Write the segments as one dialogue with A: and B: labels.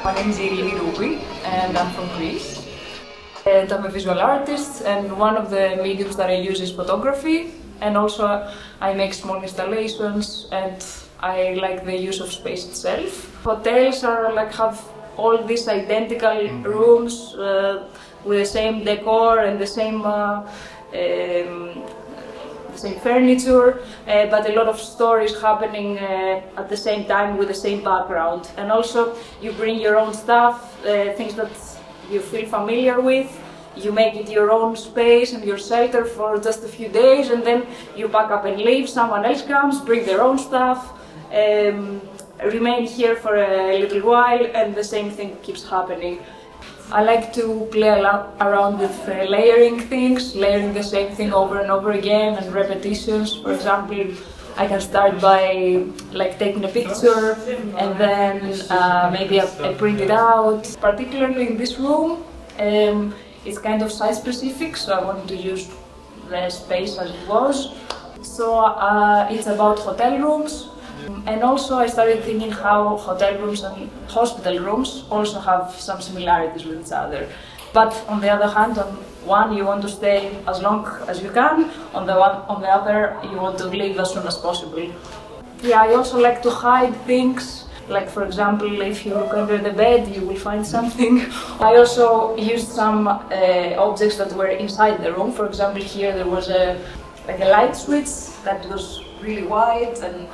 A: My name is Eirini and I'm from Greece. And I'm a visual artist, and one of the mediums that I use is photography. And also I make small installations, and I like the use of space itself. Hotels are have all these identical rooms with the same decor and the same furniture, but a lot of stories happening at the same time with the same background. And also you bring your own stuff, things that you feel familiar with. You make it your own space and your shelter for just a few days, and then you pack up and leave. Someone else comes, bring their own stuff, remain here for a little while, and the same thing keeps happening. I like to play around with layering things, layering the same thing over and over again, and repetitions. For example, I can start by taking a picture, and then maybe I print it out. Particularly in this room, it's kind of site specific, so I wanted to use the space as it was. So it's about hotel rooms. And also I started thinking how hotel rooms and hospital rooms also have some similarities with each other. But on the other hand, on one you want to stay as long as you can, on the other you want to leave as soon as possible. Yeah, I also like to hide things. Like for example, if you look under the bed, you will find something. I also used some objects that were inside the room. For example, here there was a light switch that was really wide, and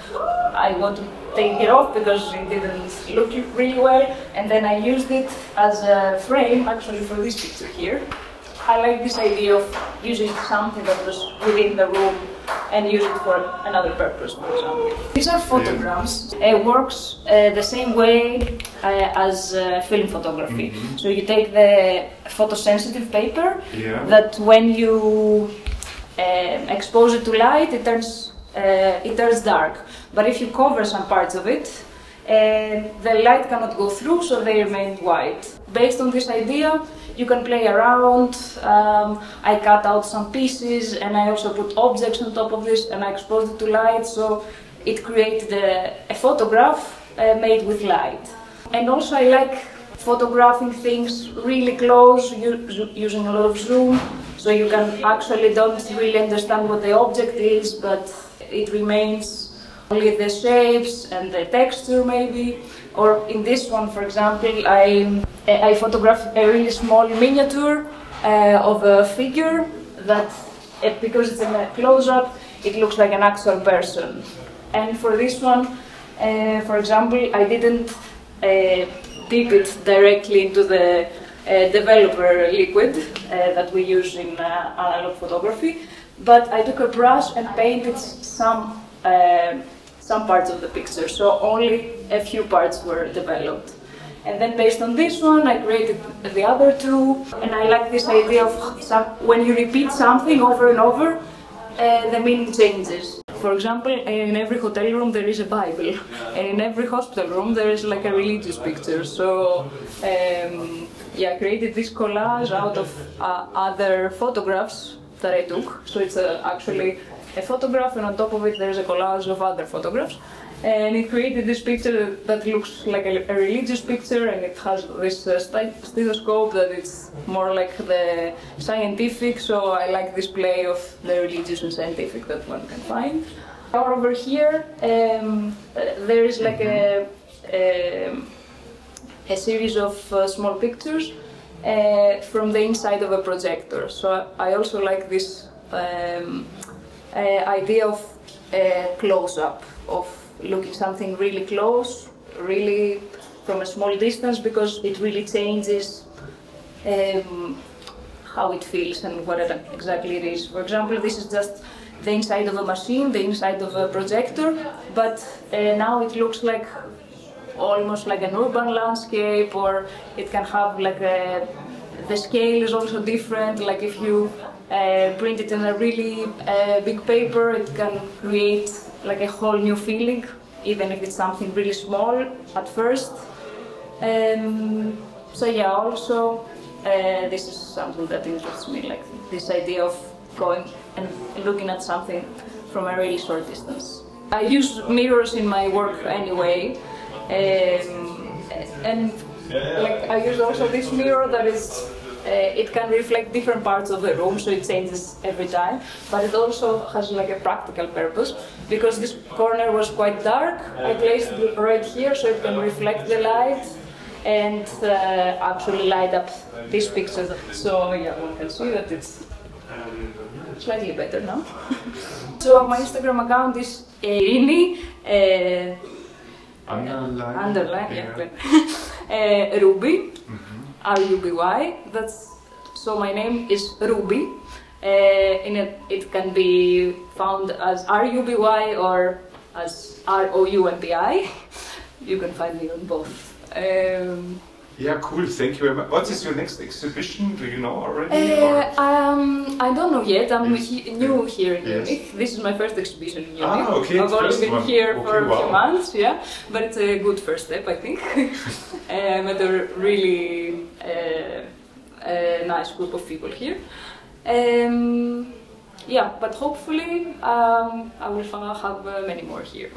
A: I want to take it off because it didn't look really well, and then I used it as a frame actually for this picture here. I like this idea of using something that was within the room and use it for another purpose, for example. These are photographs. It works the same way as film photography. So you take the photosensitive paper that when you expose it to light, it turns dark. But if you cover some parts of it, the light cannot go through, so they remain white. Based on this idea, you can play around. I cut out some pieces, and I also put objects on top of this, and I exposed it to light, so it created a photograph made with light. And also I like photographing things really close, using a lot of zoom, so you can actually don't really understand what the object is, but it remains only the shapes and the texture maybe. Or in this one, for example, I photographed a really small miniature of a figure that, because it's in a close-up, it looks like an actual person. And for this one, for example, I didn't dip it directly into the developer liquid that we use in analog photography, but I took a brush and painted some parts of the picture, so only a few parts were developed. And then based on this one, I created the other two, and I like this idea of when you repeat something over and over, the meaning changes. For example, in every hotel room there is a Bible, and in every hospital room there is a religious picture. So yeah, I created this collage out of other photographs that I took. So it's actually a photograph, and on top of it there's a collage of other photographs. And it created this picture that looks like a religious picture, and it has this stethoscope that it's more like the scientific, so I like this play of the religious and scientific that one can find. Over here, there is a series of small pictures from the inside of a projector. So I also like this idea of close-up, of looking something really close, really from a small distance, because it really changes how it feels and what exactly it is. For example, this is just the inside of a machine, the inside of a projector, but now it looks like almost like an urban landscape, or it can have the scale is also different. Like if you print it in a really big paper, it can create a whole new feeling, even if it's something really small at first. So yeah, also this is something that interests me, like this idea of going and looking at something from a really short distance. I use mirrors in my work anyway, and Like I use also this mirror that is, it can reflect different parts of the room, so it changes every time. But it also has like a practical purpose, because this corner was quite dark. I placed it right here so it can reflect the light and actually light up this picture. So yeah, one can see that it's slightly better now. So my Instagram account is Eirini. Underline, yeah. Ruby, R-U-B-Y. That's so. My name is Ruby. It can be found as R-U-B-Y or as R-O-U-M-B-I. You can find me on both.
B: Yeah, cool. Thank you very much. What is your next exhibition? Do you know already?
A: I don't know yet. I'm new here in Munich. This is my first exhibition in Munich.
B: Ah, okay.
A: I've only been here for a few months, yeah. But it's a good first step, I think. Met a really nice group of people here. Yeah, but hopefully I will have many more here.